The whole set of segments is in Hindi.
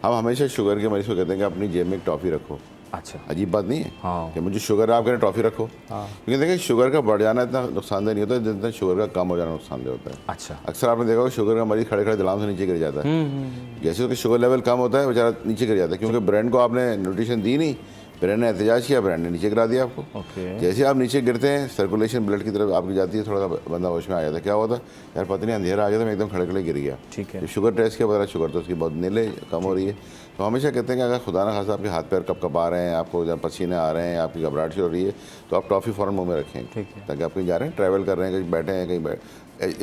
हम हमेशा शुगर के मरीज को कहते हैं कि अपनी जेब में एक टॉफ़ी रखो। अच्छा, अजीब बात नहीं है हाँ। कि मुझे शुगर है, आप कह रहे हैं टॉफ़ी रखो। क्योंकि देखिए शुगर का बढ़ जाना इतना नुकसानदेह नहीं होता है जितना शुगर का कम हो जाना नुकसानदेह होता है। अच्छा, अक्सर आपने देखा होगा शुगर का मरीज खड़े खड़े दिलाम से नीचे गिर जाता है। जैसे उसका शुगर लेवल कम होता है बेचारा नीचे गिर जाता है, क्योंकि ब्रेन को आपने न्यूट्रिशन दी नहीं, ब्रेन ने एहतजाज किया, ब्रेन ने नीचे गिरा दिया आपको। ओके। जैसे आप नीचे गिरते हैं सर्कुलेशन ब्लड की तरफ आपकी जाती है, थोड़ा सा बंदा होश में आ जाता है। क्या होता है यार, पता नहीं अंधेरा आ गया था, मैं एकदम खड़े खड़े गिर गया। ठीक है। तो शुगर टेस्ट के बगैर शुगर तो उसकी बहुत नीले कम हो रही है। तो हमेशा कहते हैं कि अगर खुदा ना खासा आपके हाथ पैर कप आ रहे हैं, आपको जब पसीने आ रहे हैं, आपकी घबराहट हो रही है, तो आप टॉफ़ी फ़ौरन मुंह में रखें, ताकि आप कहीं जा रहे हैं, ट्रैवल कर रहे हैं, कहीं बैठे हैं,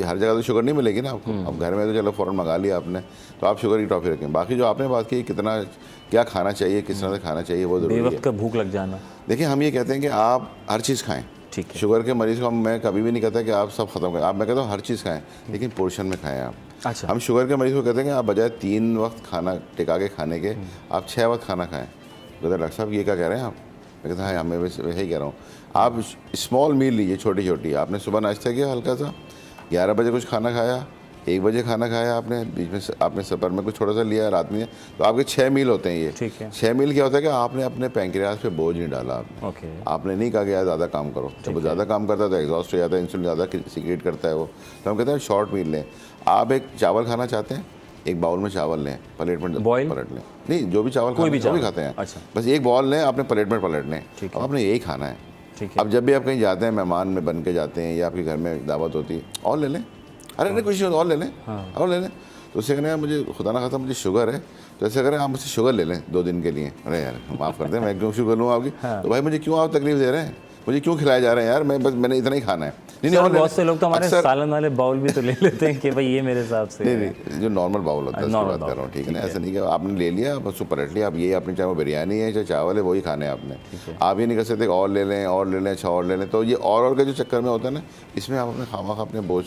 हर जगह तो शुगर नहीं मिलेगी ना आपको। अब घर में तो चलो फ़ौरन मंगा लिया आपने, तो आप शुगर की टॉफ़ी रखें। बाकी जो आपने बात की कितना क्या खाना चाहिए, किस तरह से खाना चाहिए, वो ज़रूरी है। बेवक्त का भूख लग जाना। देखिए हम ये कहते हैं कि आप हर चीज़ खाएं। ठीक है। शुगर के मरीज़ को मैं कभी भी नहीं कहता कि आप सब ख़त्म करें, मैं कहता हूँ हर चीज़ खाएं, लेकिन पोर्शन में खाएं आप। अच्छा। हम शुगर के मरीज़ को कहते हैं कि आप बजाय 3 वक्त खाना टिका के खाने के आप 6 वक्त खाना खाएं। कहते डॉक्टर साहब ये क्या कह रहे हैं आप? मैं कहता हाँ, मैं वैसे ही कह रहा हूँ। आप स्मॉल मील लीजिए, छोटी छोटी। आपने सुबह नाश्ता किया हल्का सा, 11 बजे कुछ खाना खाया, 1 बजे खाना खाया आपने, बीच में आपने सफ़र में कुछ थोड़ा सा लिया, रात में, तो आपके 6 मील होते हैं ये। ठीक है। 6 मील क्या होता है कि आपने अपने पैंक्रियाज पे बोझ नहीं डाला आपने। ओके। आपने नहीं कहा कि यार ज़्यादा काम करो। जब वो ज़्यादा काम करता है तो एग्जॉस्ट हो जाता है, इंसुलिन ज़्यादा सीक्रेट करता है वो। तो हम कहते हैं शॉर्ट मील लें। आप एक चावल खाना चाहते हैं, एक बाउल में चावल लें, प्लेट में पलट लें। नहीं, जो भी चावल कोई भी जो भी खाते हैं, अच्छा। बस एक बाउल लें, आपने प्लेट में पलट लें, अब आपने यही खाना है। ठीक है। अब जब भी आप कहीं जाते हैं, मेहमान में बन के जाते हैं या आपके घर में दावत होती है, और ले लें। अरे नहीं कुछ नहीं, और ले लें, और ले लें। तो उससे कहना मुझे खुदा ना खाता मुझे शुगर है, तो ऐसे करें आप मुझसे शुगर ले लें 2 दिन के लिए। अरे यार माफ़ कर दें, मैं क्यों शुगर लूँ आपकी? तो भाई मुझे क्यों आप तकलीफ दे रहे हैं, मुझे क्यों खिलाए जा रहे हैं यार, मैं बस मैंने इतना ही खाना है। नहीं, और बहुत से लोग तो हमारे सालन वाले बाउल भी तो ले लेते हैं कि भाई ये मेरे हिसाब से नहीं, जो नॉर्मल बाउल होता है उसकी बात कर रहा हूँ, ठीक है ना। ऐसा नहीं कि आपने ले लिया बस उसको पलट लिया, अब ये आपने चाहे वो बिरयानी है चाहे चावल है वही खाने हैं आपने। आप ये नहीं कर सकते और ले लें और ले लें, अच्छा और ले लें। तो ये और के जो चक्कर में होता है ना, इसमें आप अपने खामा अपने बोझ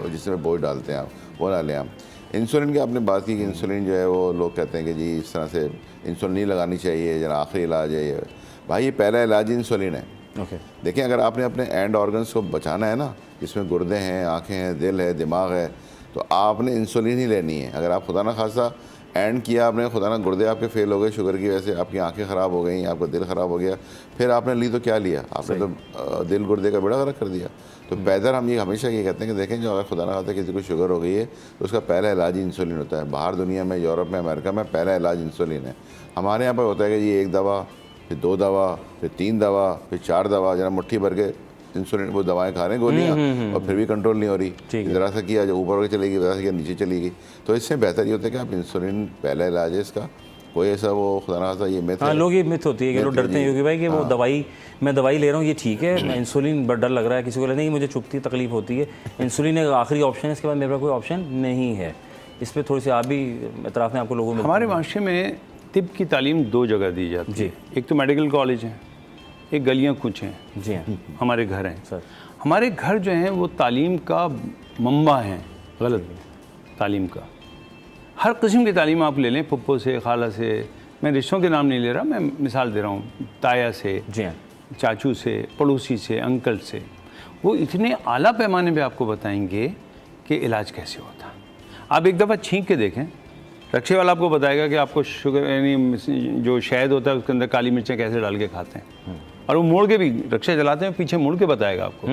जिसमें बोझ डालते हैं आप, वो ना लें आप। इंसुलिन की आपने बात की कि इंसुलिन जो है वो लोग कहते हैं कि जी इस तरह से इंसुलिन नहीं लगानी चाहिए, जरा आखिरी इलाज है ये। भाई ये पहला इलाज ही इंसुलिन है। ओके। देखिए अगर आपने अपने एंड ऑर्गन्स को बचाना है ना, इसमें गुर्दे हैं, आँखें हैं, दिल है, दिमाग है, तो आपने इंसुलिन ही लेनी है। अगर आप खुदा ना खासा एंड किया आपने, खुदा ना गुर्दे आपके फेल हो गए शुगर की वजह से, आपकी आंखें ख़राब हो गई, आपका दिल ख़राब हो गया, फिर आपने ली तो क्या लिया आपने, तो दिल गुर्दे का बेड़ा गर्क कर दिया। तो पैदर हम ये हमेशा ये कहते हैं कि देखें जो अगर खुदा ना खाता किसी को शुगर हो गई है तो उसका पहला इलाज इंसुलिन होता है। बाहर दुनिया में, यूरोप में, अमेरिका में पहला इलाज इंसुलिन है। हमारे यहाँ पर होता है कि ये 1 दवा, फिर 2 दवा, फिर 3 दवा, फिर 4 दवा, जरा मुट्ठी भर के इंसुलिन वो दवाएं खा रहे हैं गोलियाँ, और फिर भी कंट्रोल नहीं हो रही। ज़रा सा किया जो ऊपर के चलेगी, ज़रा सा किया नीचे चली गई। तो इससे बेहतर ये होता है कि आप इंसुलिन पहला इलाज है इसका। कोई ऐसा वो खुदा ना खासा ये मिथ है। हाँ, लोग ये मिथ होती है कि लोग डरते हैं क्योंकि भाई कि वो दवाई, मैं दवाई ले रहा हूँ ये ठीक है, इंसुलिन डर लग रहा है, किसी को नहीं मुझे चुभती तकलीफ होती है, इंसुलिन एक आखिरी ऑप्शन है, इसके बाद मेरे पास कोई ऑप्शन नहीं है। इस पर थोड़ी सी आप भी इतराफ़ में आपको लोगों में। हमारे माशरे में तिब की तालीम 2 जगह दी जाती है। एक तो मेडिकल कॉलेज है, एक गलियाँ कुछ हैं। जी हाँ, हमारे घर हैं सर। हमारे घर जो हैं वो तालीम का मंबा हैं, गलत तालीम का। हर किस्म की तालीम आप ले लें, पप्पो से, खाला से, मैं रिश्तों के नाम नहीं ले रहा, मैं मिसाल दे रहा हूँ, ताया से, जी हाँ, चाचू से, पड़ोसी से, अंकल से, वो इतने आला पैमाने पे आपको बताएंगे कि इलाज कैसे होता है। आप एक दफ़ा छींक के देखें, रक्शे वाला आपको बताएगा कि आपको शुगर यानी जो शहद होता है उसके अंदर काली मिर्चें कैसे डाल के खाते हैं, और वो मोड़ के भी रक्शा चलाते हैं, पीछे मुड़ के बताएगा आपको,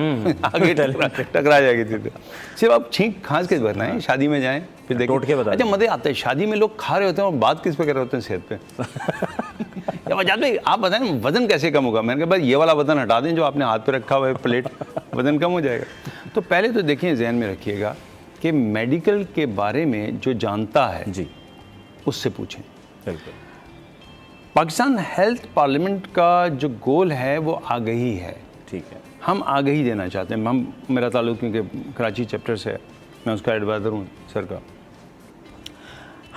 आगे टकरा जाएगी सीधे। सिर्फ आप छींक खांस के बताएं, शादी में जाएं फिर देखें। अच्छा मज़े आते हैं, शादी में लोग खा रहे होते हैं और बात किस पे कर रहे होते हैं, सेहत पे। या वजह भाई आप बताएं वज़न कैसे कम होगा। मैंने कहा भाई ये वाला वज़न हटा दें जो आपने हाथ पे रखा हुआ है प्लेट, वज़न कम हो जाएगा। तो पहले तो देखिए जहन में रखिएगा कि मेडिकल के बारे में जो जानता है जी उससे पूछें। बिल्कुल। पाकिस्तान हेल्थ पार्लियामेंट का जो गोल है वो आगही है। ठीक है, हम आगही देना चाहते हैं। हम, मेरा ताल्लुक़ क्योंकि कराची चैप्टर से है, मैं उसका एडवाइज़र हूँ सर का।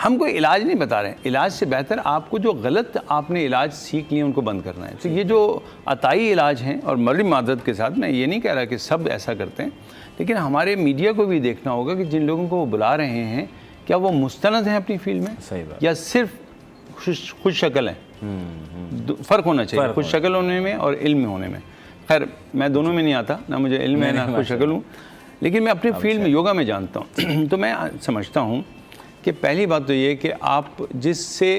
हम कोई इलाज नहीं बता रहे हैं, इलाज से बेहतर आपको जो गलत आपने इलाज सीख लिए उनको बंद करना है। तो ये जो अताई इलाज हैं और मर्री मादत के साथ, मैं ये नहीं कह रहा कि सब ऐसा करते हैं, लेकिन हमारे मीडिया को भी देखना होगा कि जिन लोगों को वो बुला रहे हैं क्या वो मुस्तनद हैं अपनी फील्ड में, सही बात, या सिर्फ खुश शक्ल हैं। फ़र्क होना चाहिए खुश शक्ल होने में और इल्म में होने में। खैर मैं दोनों में नहीं आता, ना मुझे इल्म है ना खुश शक्ल हूँ, लेकिन मैं अपनी फील्ड में योगा में जानता हूँ। तो मैं समझता हूँ कि पहली बात तो ये कि आप जिससे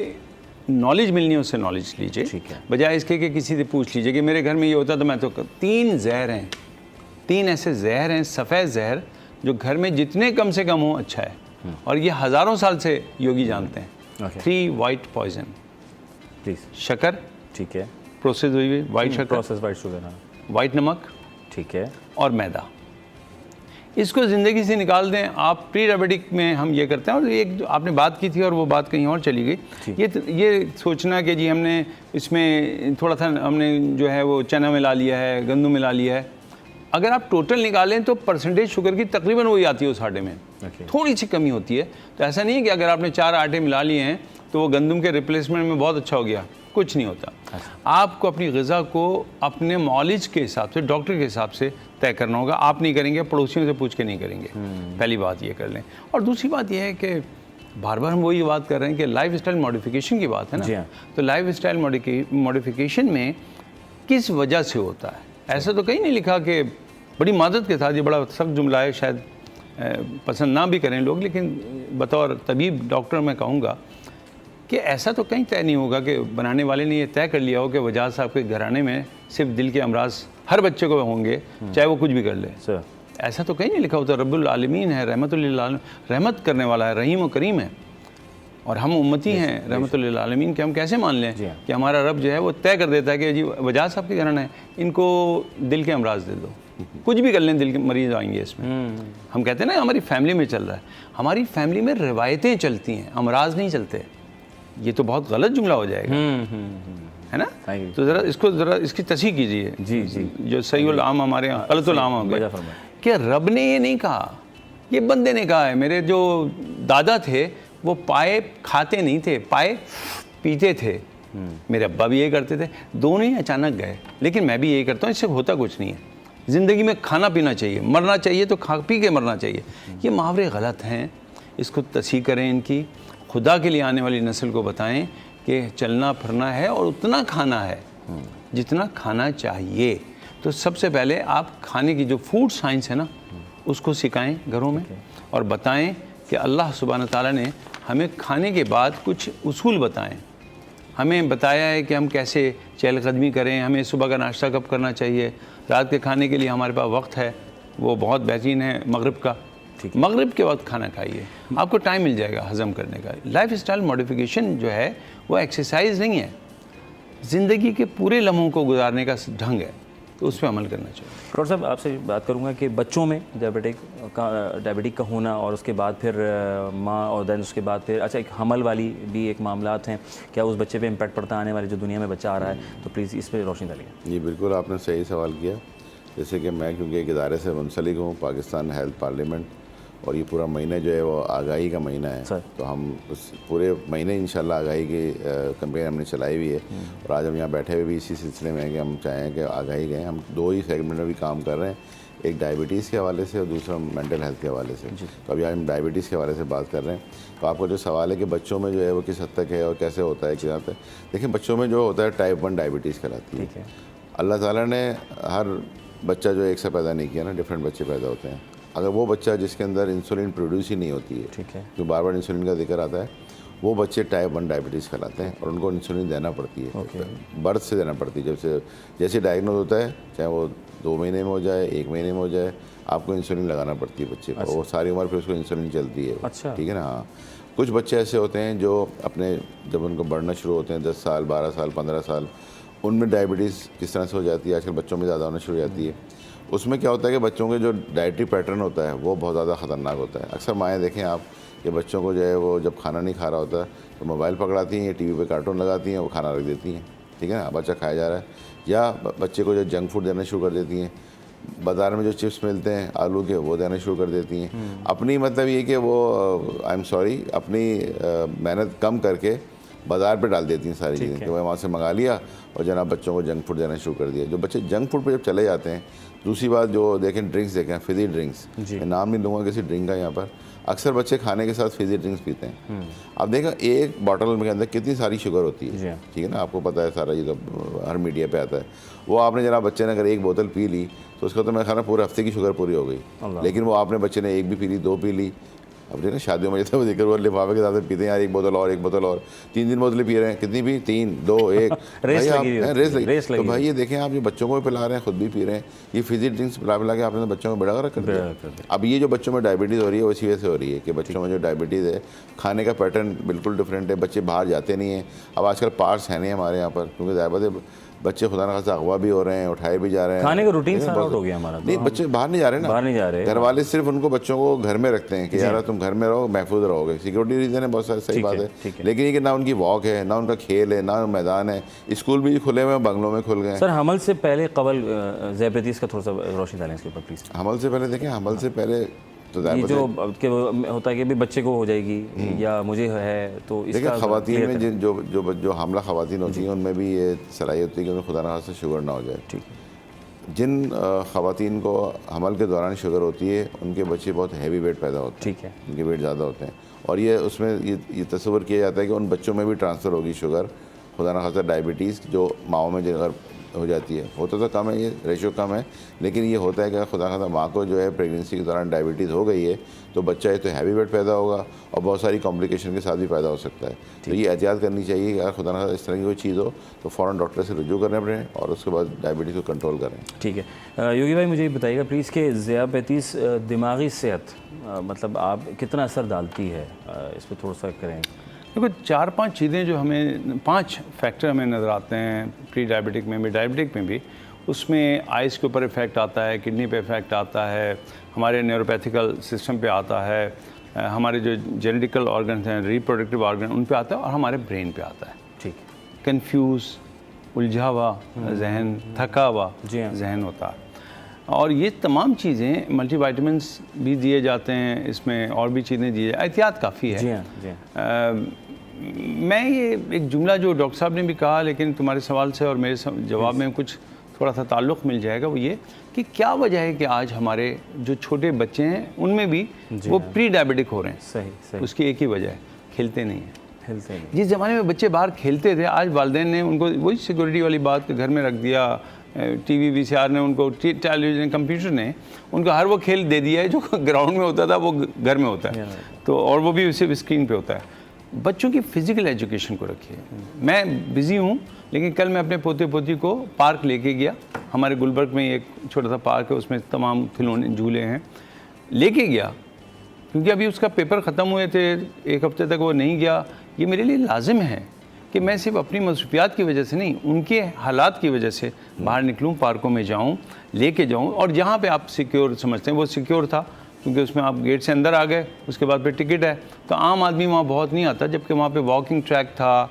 नॉलेज मिलनी है उससे नॉलेज लीजिए, ठीक है। बजाय इसके कि किसी से पूछ लीजिए कि मेरे घर में ये होता तो मैं तो 3 जहर हैं, 3 ऐसे जहर हैं, सफ़ेद जहर, जो घर में जितने कम से कम हो अच्छा है, और ये हज़ारों साल से योगी जानते हैं। Okay. 3 white poison, please. शक्कर, ठीक है। प्रोसेस हुई हुई वाइट शक्कर, प्रोसेस वाइट शुगर, हाँ वाइट नमक ठीक है। और मैदा, इसको ज़िंदगी से निकाल दें आप। प्री डायबिटिक में हम ये करते हैं, और एक जो आपने बात की थी और वो बात कहीं और चली गई, ये सोचना कि जी हमने इसमें थोड़ा सा हमने जो है वो चना मिला लिया है, गंदम मिला लिया है। अगर आप टोटल निकालें तो परसेंटेज शुगर की तकरीबन वही आती है उस आटे में, थोड़ी सी कमी होती है। तो ऐसा नहीं है कि अगर आपने 4 आटे मिला लिए हैं तो वो गंदम के रिप्लेसमेंट में बहुत अच्छा हो गया, कुछ नहीं होता। आपको अपनी ग़िज़ा को अपने मॉलेज के हिसाब से, डॉक्टर के हिसाब से तय करना होगा। आप नहीं करेंगे, पड़ोसियों से पूछ के नहीं करेंगे। पहली बात ये कर लें। और दूसरी बात ये है कि बार बार हम वही बात कर रहे हैं कि लाइफ स्टाइल मॉडिफिकेशन की बात है ना, तो लाइफ स्टाइल मॉडिफिकेशन में किस वजह से होता है, ऐसा तो कहीं नहीं लिखा कि बड़ी मदद के साथ, ये बड़ा सख्त जुमला है, शायद पसंद ना भी करें लोग, लेकिन बतौर तबीब डॉक्टर मैं कहूँगा कि ऐसा तो कहीं तय नहीं होगा कि बनाने वाले ने ये तय कर लिया हो कि वजाद साहब के घराने में सिर्फ दिल के अमराज हर बच्चे को होंगे, चाहे वो कुछ भी कर ले। ऐसा तो कहीं नहीं लिखा होता। रब्बुल आलमीन है, रहमतुल लिल आलमीन, रहमत करने वाला है, रहीम और करीम है, और हम उम्मती हैं रहमतुल लिल आलमीन के। हम कैसे मान लें कि हमारा रब जो है वो तय कर देता है कि जी वजाद साहब के घराना है, इनको दिल के अमराज दे दो, कुछ भी कर लें, दिल के मरीज आएंगे इसमें। हम कहते हैं ना हमारी फैमिली में चल रहा है, हमारी फैमिली में रिवायतें चलती हैं, अमराज नहीं चलते। ये तो बहुत गलत जुमला हो जाएगा, है ना। तो ज़रा इसकी तस्हीह कीजिए। जी जी, जो सहीउल आम हमारे यहाँ गलतुल आम हो गया कि रब ने ये नहीं कहा, ये बंदे ने कहा है। मेरे जो दादा थे वो पाए खाते नहीं थे, पाए पीते थे। मेरे अब्बा भी यही करते थे, दोनों ही अचानक गए। लेकिन मैं भी यही करता हूँ, इससे होता कुछ नहीं है। ज़िंदगी में खाना पीना चाहिए, मरना चाहिए तो खा पी के मरना चाहिए। ये मुहावरे गलत हैं, इसको तस्हीह करें इनकी। खुदा के लिए आने वाली नस्ल को बताएं कि चलना फिरना है और उतना खाना है जितना खाना चाहिए। तो सबसे पहले आप खाने की जो फूड साइंस है ना, उसको सिखाएं घरों में, और बताएं कि अल्लाह सुब्हान ताला ने हमें खाने के बाद कुछ उसूल बताएं। हमें बताया है कि हम कैसे चहलकदमी करें, हमें सुबह का नाश्ता कब करना चाहिए, रात के खाने के लिए हमारे पास वक्त है वो बहुत बेहतरीन है मगरिब का। मगरिब के वक्त खाना खाइए, आपको टाइम मिल जाएगा हज़म करने का। लाइफ स्टाइल मॉडिफिकेशन जो है वो एक्सरसाइज नहीं है, ज़िंदगी के पूरे लम्हों को गुजारने का ढंग है, तो उस पर अमल करना चाहिए। डॉक्टर साहब आपसे बात करूंगा कि बच्चों में डायबिटिक का होना, और उसके बाद फिर माँ, और देन उसके बाद फिर अच्छा एक हमल वाली भी एक मामलात हैं, क्या उस बच्चे पे इम्पैक्ट पड़ता है आने वाले जो दुनिया में बच्चा आ रहा है? तो प्लीज़ इस पर रोशनी डालिए। जी बिल्कुल, आपने सही सवाल किया। जैसे कि मैं क्योंकि एक इदारे से मुंसलिक हूँ, पाकिस्तान हेल्थ पार्लियामेंट, और ये पूरा महीना जो है वो आगाही का महीना है, तो हम उस पूरे महीने इंशाल्लाह आगाही की कैंपेन हमने चलाई हुई है। और आज हम यहाँ बैठे हुए भी इसी सिलसिले में हैं कि हम चाहें कि आगाही गए। हम 2 ही सेगमेंट में भी काम कर रहे हैं, एक डायबिटीज़ के हवाले से और दूसरा मेंटल हेल्थ के हवाले से। तो अभी हम डायबिटीज़ के हवाले से बात कर रहे हैं। तो आपका जो सवाल है कि बच्चों में जो है वो किस हद तक है और कैसे होता है, क्या पे देखिए, बच्चों में जो होता है टाइप 1 डायबिटीज़ कहलाती है। अल्लाह ताला ने हर बच्चा जो एक से पैदा नहीं किया ना, डिफरेंट बच्चे पैदा होते हैं। अगर वो बच्चा जिसके अंदर इंसुलिन प्रोड्यूस ही नहीं होती है, ठीक है, जो बार बार इंसुलिन का जिक्र आता है, वो बच्चे टाइप 1 डायबिटीज़ कहलाते हैं, और उनको इंसुलिन देना पड़ती है, बर्थ से देना पड़ती है। जैसे डायग्नोज होता है, चाहे वो 2 महीने में हो जाए, 1 महीने में हो जाए, आपको इंसुलिन लगाना पड़ती है बच्चे को, और सारी उम्र फिर उसको इंसुलिन चलती है। ठीक है ना। हाँ, कुछ बच्चे ऐसे होते हैं जो अपने जब उनको बढ़ना शुरू होते हैं 10 साल, 12 साल, 15 साल, उनमें डायबिटीज़ किस तरह से हो जाती है, आजकल बच्चों में ज़्यादा होना शुरू हो जाती है। उसमें क्या होता है कि बच्चों के जो डाइटरी पैटर्न होता है वो बहुत ज़्यादा ख़तरनाक होता है। अक्सर माएँ देखें आप कि बच्चों को जो है वो जब खाना नहीं खा रहा होता तो मोबाइल पकड़ाती हैं, टीवी पे कार्टून लगाती हैं, वो खाना रख देती हैं, ठीक है ना, बच्चा खाया जा रहा है। या बच्चे को जो जंक फूड देना शुरू कर देती हैं, बाज़ार में जो चिप्स मिलते हैं आलू के, वो देना शुरू कर देती हैं। अपनी मतलब ये कि वो आई एम सॉरी अपनी मेहनत कम करके बाज़ार पे डाल देती हैं सारी चीज़ें, कि वहाँ से मंगा लिया और जनाब बच्चों को जंक फूड देना शुरू कर दिया। जो बच्चे जंक फूड पे जब चले जाते हैं, दूसरी बात जो देखें ड्रिंक्स देखें, फिज़ी ड्रिंक्स, नाम नहीं लूँगा किसी ड्रिंक का यहाँ पर, अक्सर बच्चे खाने के साथ फिज़ी ड्रिंक्स पीते हैं। अब देखें एक बॉटल के अंदर कितनी सारी शुगर होती है, ठीक है ना, आपको पता है सारा, ये तो हर मीडिया पे आता है। वो आपने जनाब बच्चे ने अगर 1 बोतल पी ली तो उसका तो मैं खाना पूरे हफ्ते की शुगर पूरी हो गई। लेकिन वो आपने बच्चे ने 1 भी पी ली, 2 पी ली, अब देखिए शादियों में जैसे वो देखकर वो लिफाफे के साथ पीते हैं यार, एक बोतल और 3 बोतलें पी रहे हैं, कितनी पी, 3 2 1 रेस भाई आप लगी रेस लगी। रेस तो लगी भाई ये देखें आप, ये बच्चों को भी पिला रहे हैं, खुद भी पी रहे हैं, ये फिजी ड्रिंक्स पिला के आपने तो बच्चों को बड़ा कर दिया। अब ये जो बच्चों में डायबिटीज़ हो रही है वो इसी वजह से हो रही है कि बच्चों में जो डायबिटीज़ है, खाने का पैटर्न बिल्कुल डिफरेंट है, बच्चे बाहर जाते नहीं हैं। अब आजकल पार्क्स है नहीं हमारे यहाँ पर, क्योंकि ज़्यादा बच्चे खुदा न खासा अगवा भी हो रहे हैं, उठाए भी जा रहे हैं, खाने का रूटीन सारा आउट हो गया हमारा। नहीं बच्चे बाहर नहीं जा रहे ना, बाहर नहीं जा रहे, घर वाले सिर्फ उनको बच्चों को घर में रखते हैं कि यार तुम घर में रहो, महफूज रहोगे, सिक्योरिटी रीज़न है, बहुत सारी सही बात है, लेकिन ये कि ना उनकी वॉक है, ना उनका खेल है, ना मैदान है, स्कूल भी खुले हुए हैं, बंगलों में खुल गए। सर हमल से पहले कबल ज़ैबतीस का थोड़ा सा रोशनी डालें इसके ऊपर प्लीज़। हमल से पहले देखें, हमल से पहले तो ये जो कि होता है कि भी बच्चे को हो जाएगी या मुझे है, तो देखिए ख़वातीन में जो हमला ख़वातीन होती हैं उनमें भी ये सलाहियत होती है कि उन्हें खुदा न खास्ता शुगर ना हो जाए। ठीक, जिन ख़वातीन को हमल के दौरान शुगर होती है उनके बच्चे बहुत हैवी वेट पैदा होते हैं। ठीक है, उनके वेट ज़्यादा होते हैं, और ये उसमें ये तस्वर किया जाता है कि उन बच्चों में भी ट्रांसफ़र होगी शुगर, खुदा न खास्ता डायबिटीज़ जो माओं में अगर हो जाती है, होता तो कम है, ये रेशो कम है, लेकिन ये होता है कि खुदा खासा माँ को जो है प्रेगनेंसी के दौरान डायबिटीज़ हो गई है तो बच्चा ये तो हैवी वेट पैदा होगा और बहुत सारी कॉम्प्लिकेशन के साथ भी पैदा हो सकता है। तो ये एहतियात करनी चाहिए कि अगर खुदा खासा इस तरह की कोई चीज़ हो तो फ़ौरन डॉक्टर से रुजू करने पड़े और उसके बाद डायबिटीज़ को कंट्रोल करें। ठीक है योगी भाई, मुझे ये बताइएगा प्लीज़ कि ज़ियाबतीस दिमागी सेहत मतलब आप कितना असर डालती है, इस पर थोड़ा सा करें। देखो 4-5 चीज़ें जो हमें 5 फैक्टर हमें नज़र आते हैं प्री डायबिटिक में भी, डायबिटिक में भी। उसमें आइज़ के ऊपर इफ़ेक्ट आता है, किडनी पे इफ़ेक्ट आता है, हमारे न्यूरोपैथिकल सिस्टम पे आता है, हमारे जो जेनेटिकल ऑर्गन्स हैं, रिप्रोडक्टिव ऑर्गन, उन पे आता है और हमारे ब्रेन पे आता है। ठीक, कन्फ्यूज़, उलझा हुआ जहन, थका हुआ जहन होता है। और ये तमाम चीज़ें मल्टीविटामिन्स भी दिए जाते हैं, इसमें और भी चीज़ें दी जाए, एहतियात काफ़ी है। जी हाँ, जी हाँ। मैं ये एक जुमला जो डॉक्टर साहब ने भी कहा, लेकिन तुम्हारे सवाल से और मेरे जवाब में कुछ थोड़ा सा ताल्लुक़ मिल जाएगा, वो ये कि क्या वजह है कि आज हमारे जो छोटे बच्चे हैं उनमें भी वो प्री डायबिटिक हो रहे हैं। सही सही, उसकी एक ही वजह है, खेलते नहीं हैं। खेलते नहीं। जिस ज़माने में बच्चे बाहर खेलते थे, आज वालिदैन ने उनको वही सिक्योरिटी वाली बात घर में रख दिया, टीवी VCR ने उनको, टेलीविज़न, कंप्यूटर ने उनको हर वो खेल दे दिया है जो ग्राउंड में होता था वो घर में होता है, तो और वो भी सिर्फ स्क्रीन पे होता है। बच्चों की फ़िज़िकल एजुकेशन को रखिए। मैं बिज़ी हूँ, लेकिन कल मैं अपने पोते पोती को पार्क लेके गया। हमारे गुलबर्ग में एक छोटा सा पार्क है, उसमें तमाम खिलौने झूले हैं, लेके गया क्योंकि अभी उसका पेपर ख़त्म हुए थे, 1 हफ्ते तक वो नहीं गया। ये मेरे लिए लाजिम है कि मैं सिर्फ अपनी मसरूफियात की वजह से नहीं, उनके हालात की वजह से बाहर निकलूँ, पार्कों में जाऊँ, लेके जाऊँ, और जहाँ पे आप सिक्योर समझते हैं वो सिक्योर था, क्योंकि उसमें आप गेट से अंदर आ गए, उसके बाद फिर टिकट है, तो आम आदमी वहाँ बहुत नहीं आता, जबकि वहाँ पे वॉकिंग ट्रैक था,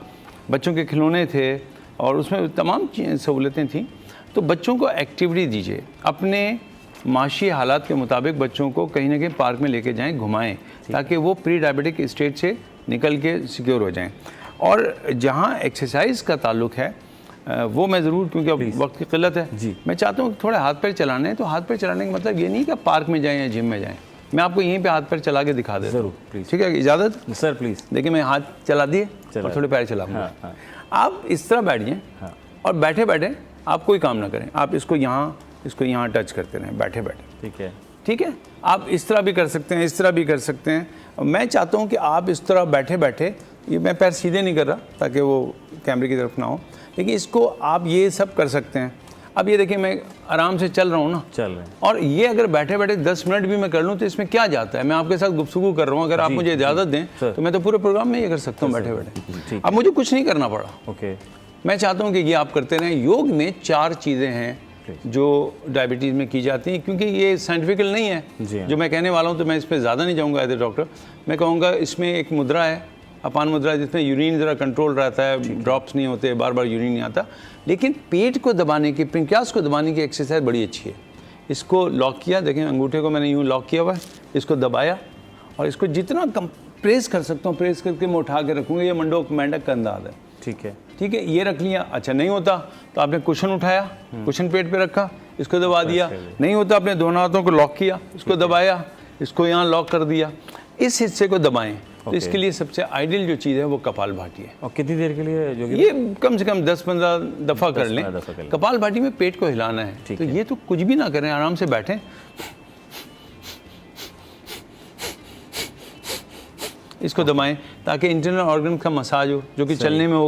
बच्चों के खिलौने थे और उसमें तमाम सहूलतें थीं। तो बच्चों को एक्टिविटी दीजिए, अपने माशी हालात के मुताबिक बच्चों को कहीं ना कहीं पार्क में लेके जाएं, घुमाएं, ताकि वो प्री डायबिटिक स्टेट से निकल के सिक्योर हो जाएं। और जहाँ एक्सरसाइज का ताल्लुक है वो मैं ज़रूर, क्योंकि अब वक्त की किल्लत है जी, मैं चाहता हूँ थोड़े हाथ पैर चलाने हैं। तो हाथ पैर चलाने का मतलब ये नहीं कि पार्क में जाएं या जिम में जाएं, मैं आपको यहीं पे हाथ पैर चला के दिखा देता हूँ। प्लीज़, ठीक है, इजाज़त सर प्लीज़। देखिए मैं हाथ चला दिए और थोड़े पैर चलाऊंगा। हाँ, हाँ। आप इस तरह बैठिए और बैठे बैठे आप कोई काम ना करें, आप इसको यहाँ टच करते रहें बैठे बैठे। ठीक है, ठीक है, आप इस तरह भी कर सकते हैं, इस तरह भी कर सकते हैं। मैं चाहता हूँ कि आप इस तरह बैठे बैठे, ये मैं पैर सीधे नहीं कर रहा ताकि वो कैमरे की तरफ ना हो, लेकिन इसको आप ये सब कर सकते हैं। अब ये देखिए मैं आराम से चल रहा हूँ ना, चल रहे हैं, और ये अगर बैठे बैठे 10 मिनट भी मैं कर लूँ तो इसमें क्या जाता है, मैं आपके साथ गुफ्तगू कर रहा हूँ। अगर आप मुझे इजाज़त दें तो मैं तो पूरे प्रोग्राम में ये कर सकता हूँ बैठे बैठे। अब मुझे कुछ नहीं करना पड़ा। ओके, मैं चाहता हूँ कि ये आप करते रहें। योग में 4 चीज़ें हैं जो डायबिटीज़ में की जाती हैं, क्योंकि ये साइंटिफिकल नहीं है जो मैं कहने वाला हूँ, तो मैं इस पर ज़्यादा नहीं जाऊँगा एज ए डॉक्टर। मैं कहूँगा इसमें एक मुद्रा है, अपान मुद्रा, जिसमें यूरिन ज़रा कंट्रोल रहता है, ड्रॉप्स नहीं होते, बार बार यूरिन नहीं आता। लेकिन पेट को दबाने की, पेनक्रियास को दबाने की एक्सरसाइज बड़ी अच्छी है। इसको लॉक किया, देखें अंगूठे को मैंने यूँ लॉक किया हुआ है, इसको दबाया और इसको जितना कम प्रेस कर सकता हूँ प्रेस करके मैं उठा के रखूँगा। ये मंडोक मेंढक का अंदाज है। ठीक है, ठीक है, ये रख लिया। अच्छा नहीं होता तो आपने कुशन उठाया, कुशन पेट पे रखा, इसको दबा दिया। नहीं होता आपने दोनों हाथों को लॉक किया, इसको दबाया, इसको यहाँ लॉक कर दिया। इस हिस्से को दबाएं। तो इसके लिए सबसे आइडियल जो चीज़ है वो कपालभाति है। और कितनी देर के लिए जो ये कम से कम 10-15 दफ़ा कर लें। कपालभाति में पेट को हिलाना है। तो ये तो कुछ भी ना करें, आराम से बैठें, इसको दबाएं ताकि इंटरनल ऑर्गन का मसाज हो, जो कि चलने में हो